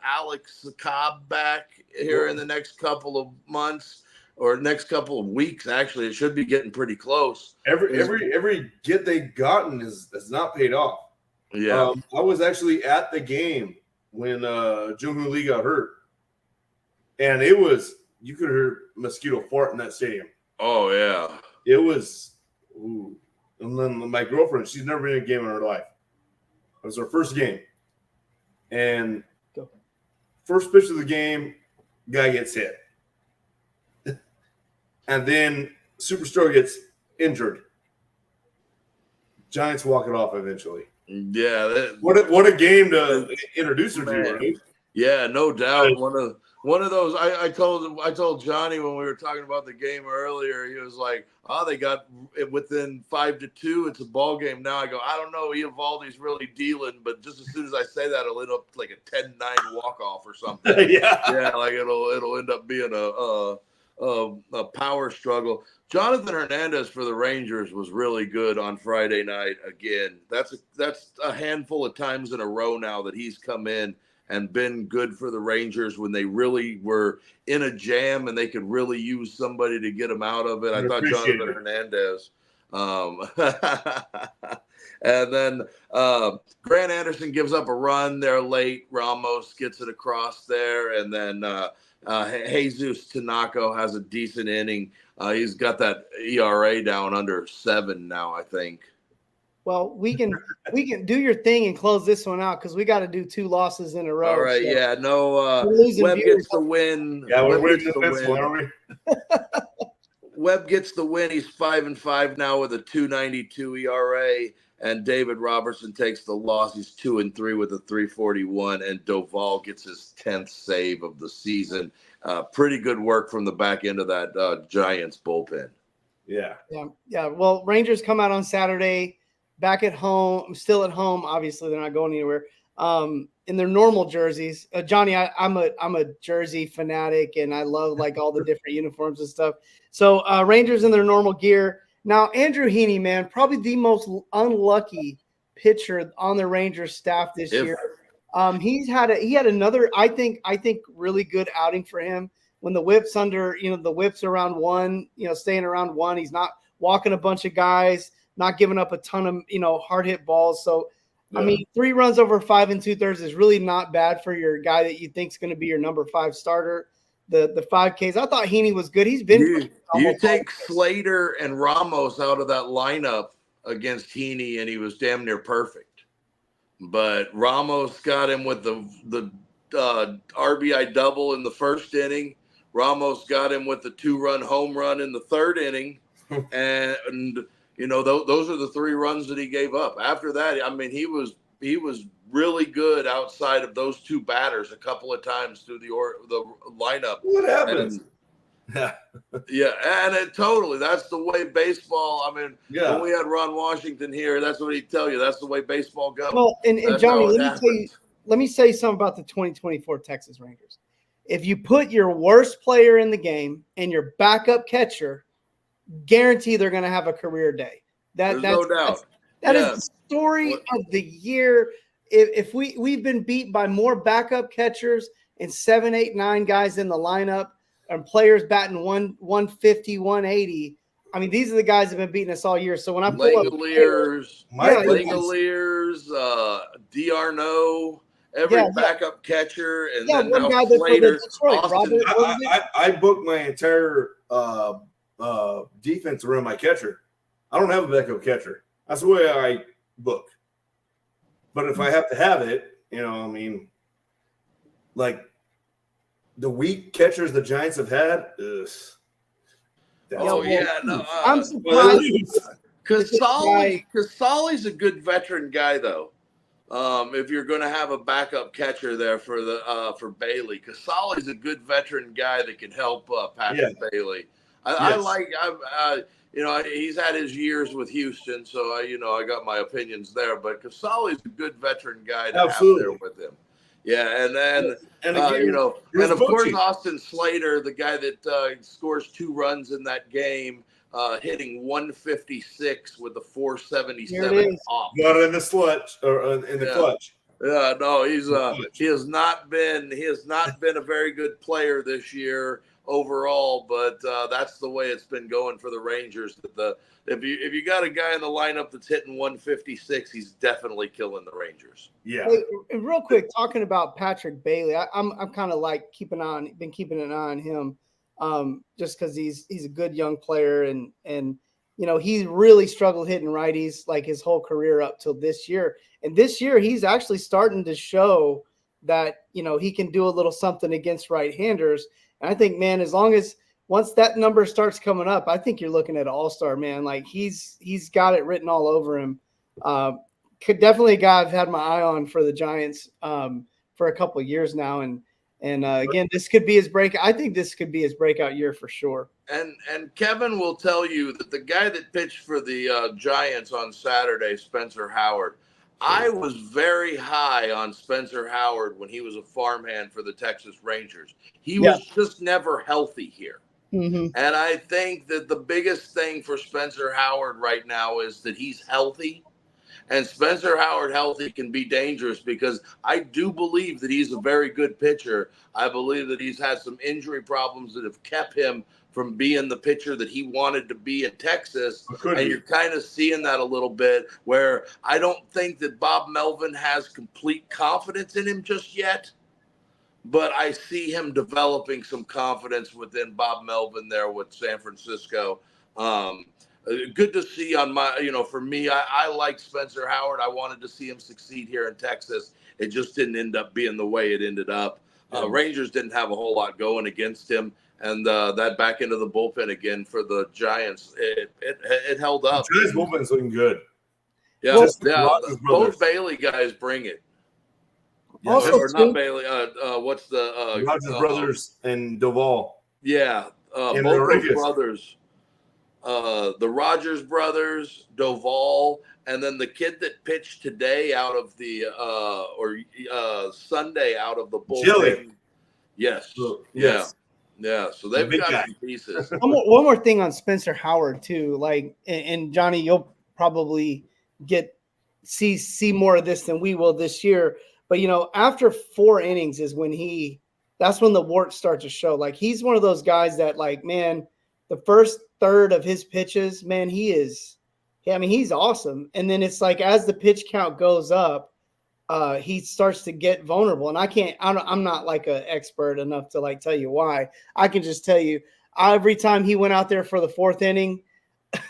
Alex Cobb back here in the next couple of months or next couple of weeks, actually, it should be getting pretty close. Every get they've gotten has not paid off. Yeah. I was actually at the game when Jung-Hoo Lee got hurt. And it was, you could hear mosquito fart in that stadium. Oh, yeah. It was, ooh. And then my girlfriend, she's never been in a game in her life. It was her first game. And first pitch of the game, guy gets hit. And then Superstar gets injured. Giants walk it off eventually. Yeah. What a game to introduce her to, right? Yeah, no doubt. One of those. I told Johnny when we were talking about the game earlier. He was like, "Oh, they got it within 5-2. It's a ball game now." I go, "I don't know. Eovaldi's really dealing, but just as soon as I say that, it'll end up like a 10-9 walk off or something." Yeah, like it'll end up being a power struggle. Jonathan Hernandez for the Rangers was really good on Friday night again. That's a handful of times in a row now that he's come in and been good for the Rangers when they really were in a jam and they could really use somebody to get them out of it. I thought Jonathan Hernandez. And then Grant Anderson gives up a run there late. Ramos gets it across there. And then Jesus Tanaka has a decent inning. He's got that ERA down under 7 now, I think. Well, we can do your thing and close this one out because we got to do 2 losses in a row. All right, so. yeah, no. Webb gets the win. Yeah, we're winning this one, aren't we? Webb gets the win. He's 5-5 now with a 2.92 ERA, and David Robertson takes the loss. He's 2-3 with a 3.41, and Doval gets his 10th save of the season. Pretty good work from the back end of that Giants bullpen. Yeah. Well, Rangers come out on Saturday. Back at home, still at home. Obviously, they're not going anywhere. In their normal jerseys, Johnny, I'm a jersey fanatic, and I love like all the different uniforms and stuff. So Rangers in their normal gear. Now Andrew Heaney, man, probably the most unlucky pitcher on the Rangers staff this year. He had another, I think really good outing for him when the whip's under, the whip's around 1, staying around 1. He's not walking a bunch of guys. Not giving up a ton of, hard hit balls. So, yeah. I mean, 3 runs over 5 2/3 is really not bad for your guy that you think is going to be your number 5 starter. The 5 Ks. I thought Heaney was good. He's been. You take Slater and Ramos out of that lineup against Heaney, and he was damn near perfect. But Ramos got him with the RBI double in the first inning. Ramos got him with the 2-run home run in the 3rd inning, and those are the 3 runs that he gave up. After that, I mean, he was really good outside of those 2 batters a couple of times through the lineup. What happens? Yeah, and that's the way baseball. I mean, when we had Ron Washington here, that's what he'd tell you. That's the way baseball goes. Well, and That's Johnny, how it let me say something about the 2024 Texas Rangers. If you put your worst player in the game and your backup catcher, guarantee they're going to have a career day. There's no doubt. That is the story of the year. If we've been beat by more backup catchers and 7, 8, 9 guys in the lineup and players batting 150, 180. I mean, these are the guys that have been beating us all year. So when I pull Langoliers, D'Arnaud, every backup catcher, and then now Slater. Robert, I booked my entire defense around my catcher. I don't have a backup catcher. That's the way I book. But if I have to have it, I mean, like the weak catchers the Giants have had, I'm surprised. Casali's a good veteran guy, though. If you're going to have a backup catcher there for Bailey, Casali's a good veteran guy that can help Patrick Bailey. He's had his years with Houston, so I got my opinions there. But Casali's a good veteran guy to have there with him. Yeah, and then and of course Austin Slater, the guy that scores 2 runs in that game, hitting 156 with a 477 off. Not in the clutch or in the clutch. Yeah, no, he has not been a very good player this year overall, but that's the way it's been going for the Rangers. If you got a guy in the lineup that's hitting 156, he's definitely killing the Rangers. Yeah. Hey, real quick, talking about Patrick Bailey, I'm kind of like keeping an eye on him, just because he's a good young player, and he really struggled hitting righties like his whole career up till this year. And this year he's actually starting to show that he can do a little something against right-handers. And I think, man, as long as once that number starts coming up, I think you're looking at an all-star, man. Like he's got it written all over him. Definitely a guy I've had my eye on for the Giants for a couple of years now. And again, this could be his break. I think this could be his breakout year for sure. And Kevin will tell you that the guy that pitched for the Giants on Saturday, Spencer Howard, I was very high on Spencer Howard when he was a farmhand for the Texas Rangers. He was just never healthy here. Mm-hmm. And I think that the biggest thing for Spencer Howard right now is that he's healthy. And Spencer Howard healthy can be dangerous, because I do believe that he's a very good pitcher. I believe that he's had some injury problems that have kept him from being the pitcher that he wanted to be in Texas. And you're kind of seeing that a little bit, where I don't think that Bob Melvin has complete confidence in him just yet. But I see him developing some confidence within Bob Melvin there with San Francisco. Good to see on my, for me, I like Spencer Howard. I wanted to see him succeed here in Texas. It just didn't end up being the way it ended up. Rangers didn't have a whole lot going against him. And that back into the bullpen again for the Giants, it held up. The Giants bullpen's looking good. Yeah, both Bailey guys bring it. Also, or not Bailey. What's the Rogers brothers and Doval? Yeah, both those brothers. The Rogers brothers, Doval, and then the kid that pitched today out of the Sunday out of the bullpen. Chili. Yes. Yes. Yeah. So they've got some pieces. One more thing on Spencer Howard too. Like, and Johnny, you'll probably see more of this than we will this year. But after 4 innings is when that's when the warts start to show. Like, he's one of those guys that, like, man, the first third of his pitches, man, he's awesome. And then it's like, as the pitch count goes up, he starts to get vulnerable. And I'm not like an expert enough to like tell you why. I can just tell you, every time he went out there for the 4th inning,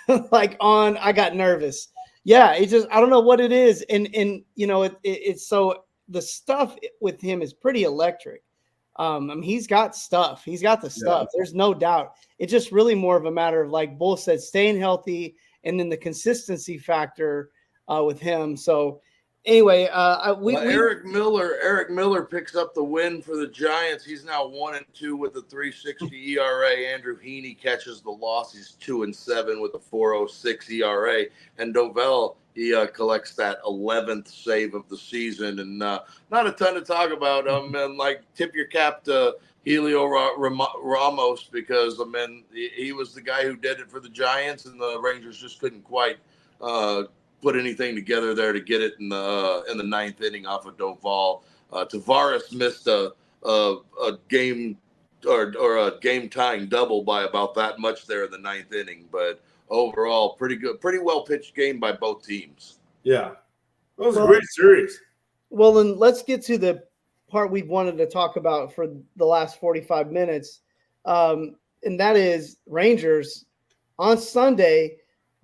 I got nervous. Yeah. It just, I don't know what it is. And it's so, the stuff with him is pretty electric. He's got stuff. He's got the stuff. Yeah. There's no doubt. It's just really more of a matter of, like Bull said, staying healthy, and then the consistency factor with him. So, anyway, Eric Miller picks up the win for the Giants. He's now 1-2 with a 3.60 ERA. Andrew Heaney catches the loss. He's 2-7 with a 4.06 ERA. And Dovell, he collects that 11th save of the season. And not a ton to talk about. And tip your cap to Helio Ramos because he was the guy who did it for the Giants, and the Rangers just couldn't quite put anything together there to get it in the ninth inning off of Dovell. Tavares missed a game or a game tying double by about that much there in the ninth inning, but overall pretty good, pretty well pitched game by both teams. Yeah, that was a great series. Well, then let's get to the part we've wanted to talk about for the last 45 minutes, and that is Rangers on Sunday.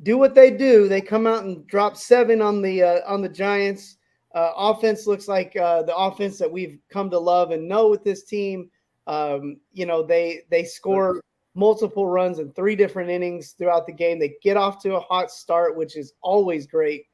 Do what they do. They come out and drop 7 on the Giants. Offense looks like the offense that we've come to love and know with this team. They score multiple runs in 3 different innings throughout the game. They get off to a hot start, which is always great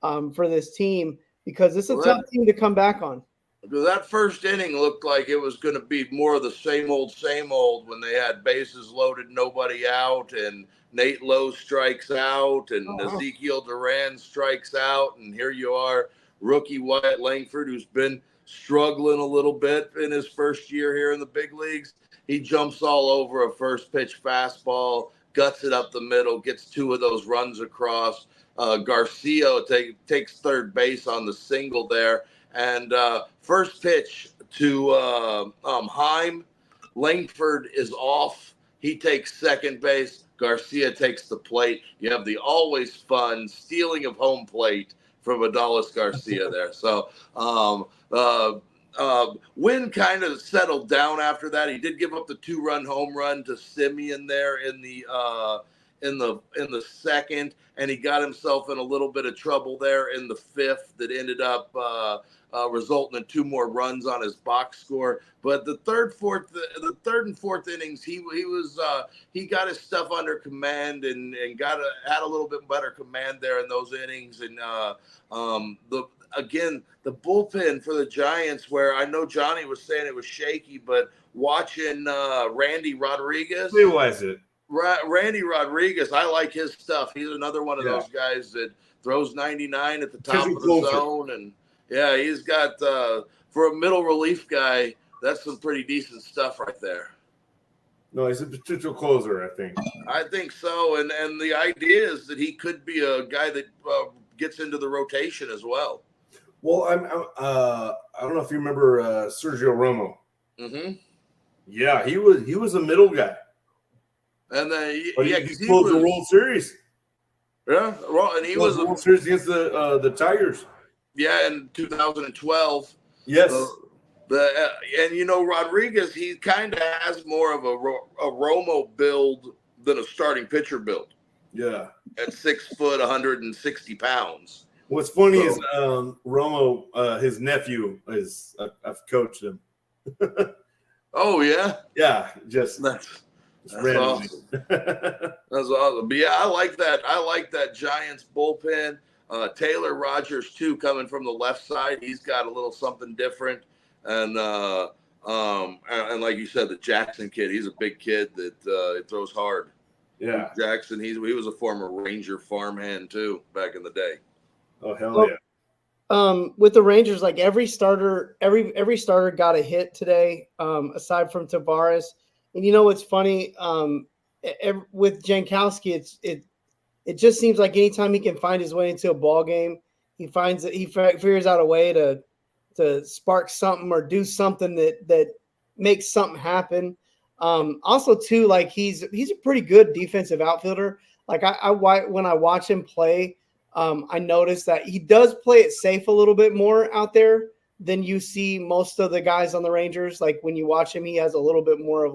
for this team because it's a tough team to come back on. Because that first inning looked like it was going to be more of the same old when they had bases loaded, nobody out, and Nate Lowe strikes out, and Ezekiel Duran strikes out, and here you are, rookie Wyatt Langford, who's been struggling a little bit in his first year here in the big leagues. He jumps all over a first pitch fastball, guts it up the middle, gets 2 of those runs across. Garcia takes third base on the single there. And first pitch to Heim, Langford is off. He takes second base. Garcia takes the plate. You have the always fun stealing of home plate from Adolis Garcia there. So Wynn kind of settled down after that. He did give up the 2-run home run to Simeon there in the second, and he got himself in a little bit of trouble there in the 5th that ended up resulting in 2 more runs on his box score. But the third and fourth innings, he got his stuff under command and had a little bit better command there in those innings. And the bullpen for the Giants, where I know Johnny was saying it was shaky, but watching Randy Rodriguez. Who was it? Randy Rodriguez, I like his stuff. He's another one of those guys that throws 99 at the top of the zone. And yeah, he's got, for a middle relief guy, that's some pretty decent stuff right there. No, he's a potential closer, I think. I think so. And the idea is that he could be a guy that gets into the rotation as well. Well, I don't know if you remember Sergio Romo. Mm-hmm. Yeah, he was a middle guy. And he closed the World Series. Yeah, and he was the World Series against the Tigers. Yeah, in 2012. Yes. Rodriguez, he kind of has more of a Romo build than a starting pitcher build. Yeah. At 6 foot, 160 pounds. What's funny is Romo, his nephew I've coached him. Oh yeah. Yeah, just. That's awesome. That's awesome. But yeah, I like that. I like that Giants bullpen. Taylor Rogers too, coming from the left side. He's got a little something different. And like you said, the Jackson kid. He's a big kid that throws hard. Yeah, Jackson. He was a former Ranger farmhand too back in the day. Oh hell yeah. With the Rangers, like every starter got a hit today, aside from Tavares. And you know what's funny? With Jankowski, it just seems like anytime he can find his way into a ball game, he figures out a way to spark something or do something that makes something happen. Also, too, like he's a pretty good defensive outfielder. Like when I watch him play, I notice that he does play it safe a little bit more out there than you see most of the guys on the Rangers. Like when you watch him, he has a little bit more of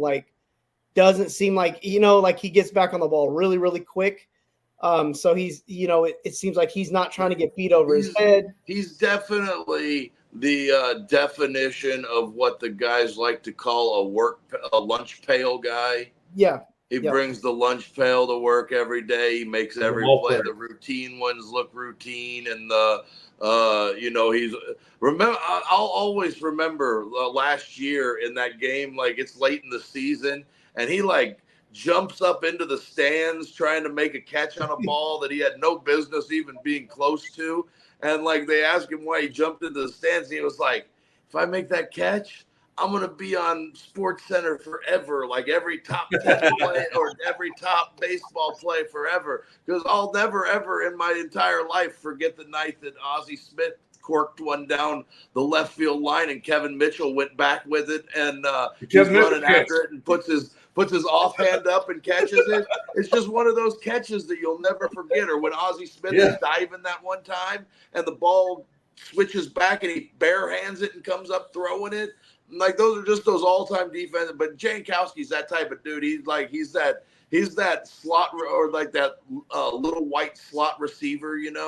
doesn't seem like, like he gets back on the ball really, really quick. So he's, it seems like he's not trying to get beat over his head. He's definitely the definition of what the guys like to call a lunch pail guy. Yeah. He brings the lunch pail to work every day. He makes every play, the routine ones look routine, and he's remember. I'll always remember last year in that game. Like, it's late in the season, and he jumps up into the stands trying to make a catch on a ball that he had no business even being close to. And they asked him why he jumped into the stands, and he was like, "If I make that catch, I'm going to be on Sports Center forever, like every top 10 play or every top baseball play forever, because I'll never, ever in my entire life forget the night that Ozzie Smith corked one down the left field line and Kevin Mitchell went back with it, and he's running after it and puts his offhand up and catches it. It's just one of those catches that you'll never forget. Or when Ozzie Smith is diving that one time and the ball switches back and he bare hands it and comes up throwing it. Those are just those all-time defense. But Jankowski's that type of dude. He's that slot or that little white slot receiver, in the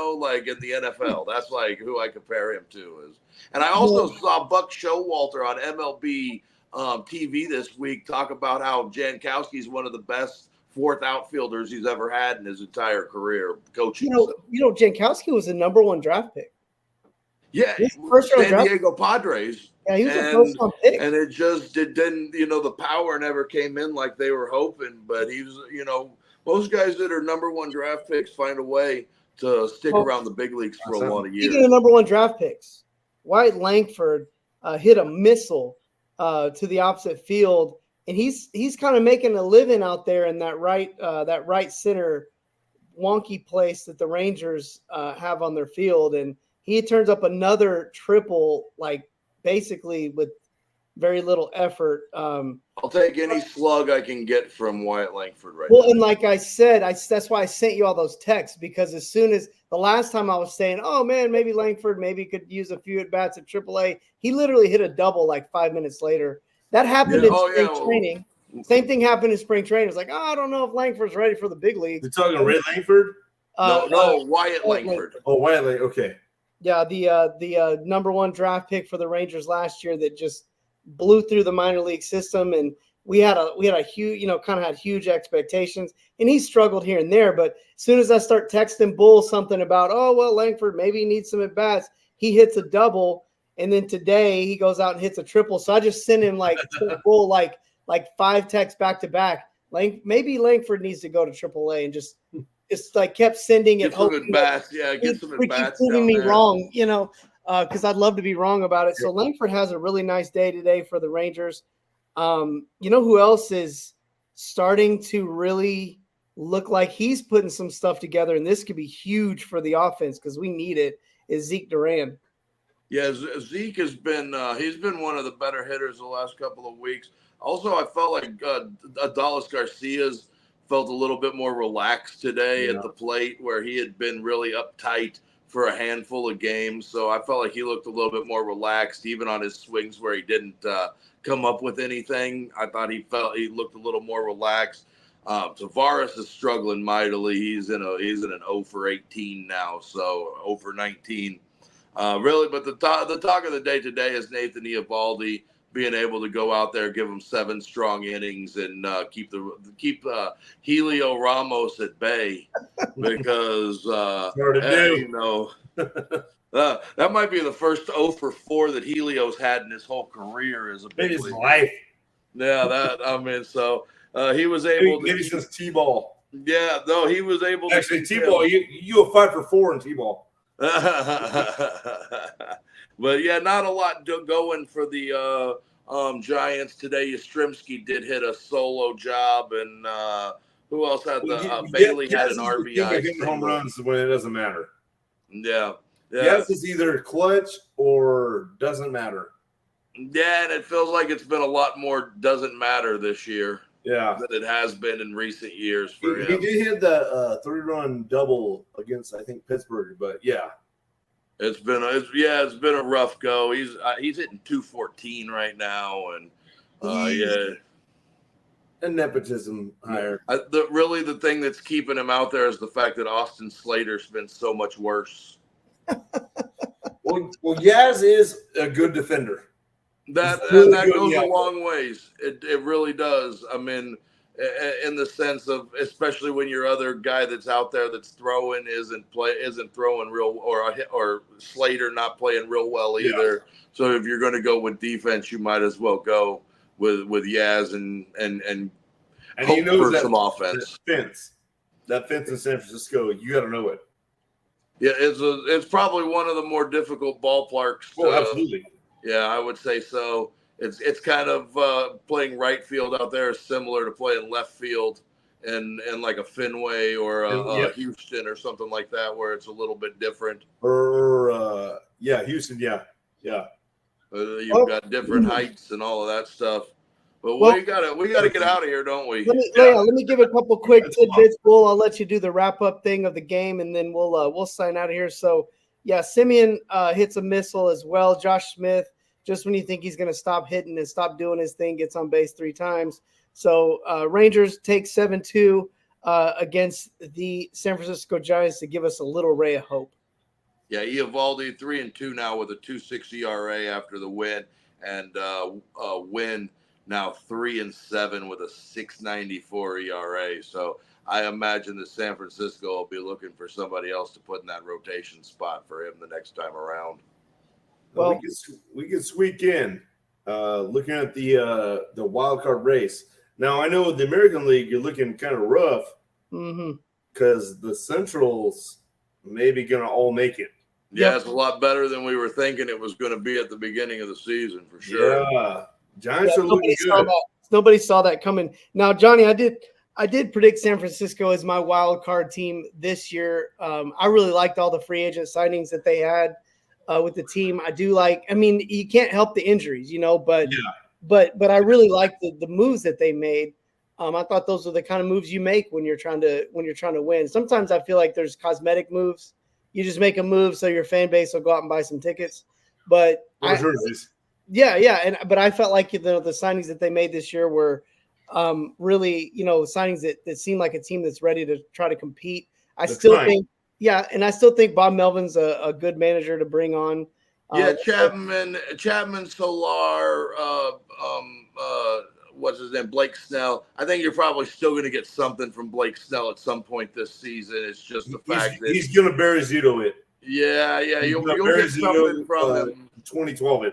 NFL. That's who I compare him to. And I also saw Buck Showalter on MLB TV this week talk about how Jankowski's one of the best fourth outfielders he's ever had in his entire career coaching. Jankowski was the number 1 draft pick. Yeah, first round San Diego Padres. Yeah, he was the first round pick. And it didn't, the power never came in like they were hoping. But he was, most guys that are number 1 draft picks find a way to stick around the big leagues for a lot of years. Speaking of number 1 draft picks, Wyatt Langford hit a missile to the opposite field, and he's kind of making a living out there in that right center wonky place that the Rangers have on their field, and he turns up another triple, basically with very little effort. I'll take any slug I can get from Wyatt Langford right now. Well, and like I said, that's why I sent you all those texts, because as soon as the last time I was saying, oh man, maybe Langford could use a few at-bats at AAA, he literally hit a double 5 minutes later. That happened in spring training. Same thing happened in spring training. It's I don't know if Langford's ready for the big leagues. You're talking Red Langford? No, Wyatt Langford. Oh, Wyatt Langford. Okay. Yeah, the number 1 draft pick for the Rangers last year that just blew through the minor league system, and we had a huge, kind of had huge expectations, and he struggled here and there. But as soon as I start texting Bull something about, oh well, Langford maybe needs some at bats, he hits a double, and then today he goes out and hits a triple. So I just sent him Bull 5 texts back to back. Maybe Langford needs to go to AAA and just. It's kept sending it. Get some at bats. Yeah, get some at bats. Proving me wrong, because I'd love to be wrong about it. So Langford has a really nice day today for the Rangers. Who else is starting to really look like he's putting some stuff together, and this could be huge for the offense because we need it, is Zeke Duran. Yeah, Zeke has been he's been one of the better hitters the last couple of weeks. Also, I felt like Adolis Garcia's felt a little bit more relaxed today at the plate, where he had been really uptight for a handful of games. So I felt like he looked a little bit more relaxed, even on his swings where he didn't come up with anything. I thought he looked a little more relaxed. Tavares is struggling mightily. He's in an 0 for 18 now, so 0 for 19. Really, but the talk of the day today is Nathan Eovaldi being able to go out there, give him 7 strong innings, and keep Helio Ramos at bay, because that might be the first 0 for 4 that Helio's had in his whole career as a big league. Life. Yeah, so he was able to. Maybe since T-ball. Yeah, no, he was able to. Actually, T-ball, you have 5 for 4 in T-ball. But yeah, not a lot going for the Giants today. Yastrzemski did hit a solo job, and who else had Bailey had an RBI. Hitting home runs when it doesn't matter. Yeah. Yes, it's either clutch or doesn't matter. Yeah, and it feels like it's been a lot more doesn't matter this year. Yeah, than it has been in recent years for him. He did hit the 3-run double against, I think, Pittsburgh, but yeah. It's been a rough go. He's hitting 214 right now, and and nepotism higher. The thing that's keeping him out there is the fact that Austin Slater's been so much worse. Well, Yaz is a good defender. That goes a long ways. It really does. I mean, in the sense of, especially when your other guy that's out there that's throwing isn't throwing real, or Slater not playing real well either. Yeah. So if you're going to go with defense, you might as well go with Yaz and hope for some offense. That fence in San Francisco, you got to know it. Yeah, it's probably one of the more difficult ballparks. Oh, absolutely. Yeah, I would say so. It's kind of playing right field out there is similar to playing left field in like a Fenway or a Houston or something like that, where it's a little bit different. Or Houston, yeah. You've got different heights and all of that stuff. But we gotta get out of here, don't we? Let me give a couple quick tidbits. I'll let you do the wrap up thing of the game, and then we'll sign out of here. So yeah, Simeon hits a missile as well. Josh Smith, just when you think he's going to stop hitting and stop doing his thing, gets on base 3 times. So Rangers take 7-2 against the San Francisco Giants to give us a little ray of hope. Yeah, Eovaldi 3-2 now with a 2.6 ERA after the win, and Win now 3-7 with a 6.94 ERA. So I imagine that San Francisco will be looking for somebody else to put in that rotation spot for him the next time around. Well, we can squeak in. Looking at the wild card race now, I know the American League you're looking kind of rough because the Centrals maybe going to all make it. Yeah, it's a lot better than we were thinking it was going to be at the beginning of the season for sure. Yeah, Giants are looking good. Nobody saw that coming. Now, Johnny, I did predict San Francisco as my wild card team this year. I really liked all the free agent signings that they had. With the team, you can't help the injuries, but I really like the moves that they made. I thought those are the kind of moves you make when you're trying to win. Sometimes I feel like there's cosmetic moves. You just make a move so your fan base will go out and buy some tickets. But but I felt like the signings that they made this year were really signings that seem like a team that's ready to try to compete. I still think Bob Melvin's a good manager to bring on. Chapman, Solar, what's his name, Blake Snell. I think you're probably still going to get something from Blake Snell at some point this season. It's just the fact that he's going to bury Zito it. Yeah, you'll get something from him. 2012 it.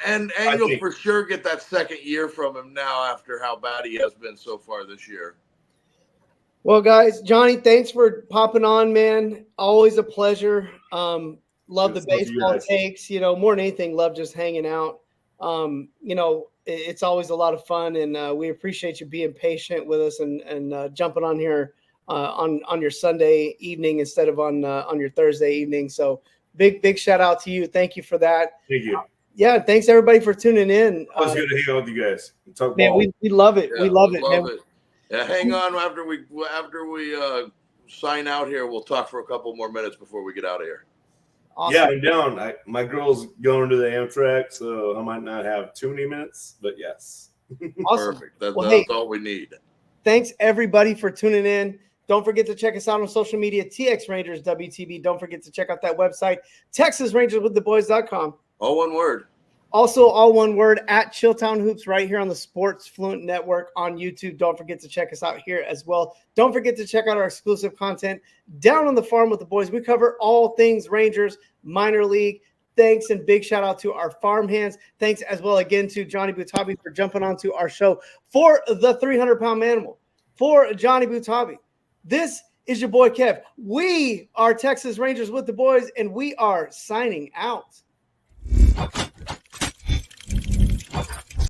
And you'll for sure get that second year from him now after how bad he has been so far this year. Well, guys, Johnny, thanks for popping on, man. Always a pleasure. Love the baseball takes. More than anything, love just hanging out. It's always a lot of fun, and we appreciate you being patient with us and jumping on here on your Sunday evening instead of on your Thursday evening. So big shout out to you. Thank you for that. Thank you. Yeah, thanks everybody for tuning in. It was good to hang out with you guys. Man, we love it. Yeah, we love it. Man. Yeah, hang on. After we sign out here, we'll talk for a couple more minutes before we get out of here. Awesome. Yeah, I'm down. My girl's going to the Amtrak, so I might not have too many minutes, but yes. Awesome. Perfect. That's all we need. Thanks everybody for tuning in. Don't forget to check us out on social media, TX Rangers WTB. Don't forget to check out that website, TexasRangersWithTheBoys.com. All one word. Also, all one word, at Chilltown Hoops right here on the Sports Fluent Network on YouTube. Don't forget to check us out here as well. Don't forget to check out our exclusive content down on the farm with the boys. We cover all things Rangers, minor league. Thanks and big shout out to our farm hands. Thanks as well again to Johnny Butabi for jumping onto our show for the 300-pound manimal. For Johnny Butabi, this is your boy Kev. We are Texas Rangers with the boys, and we are signing out.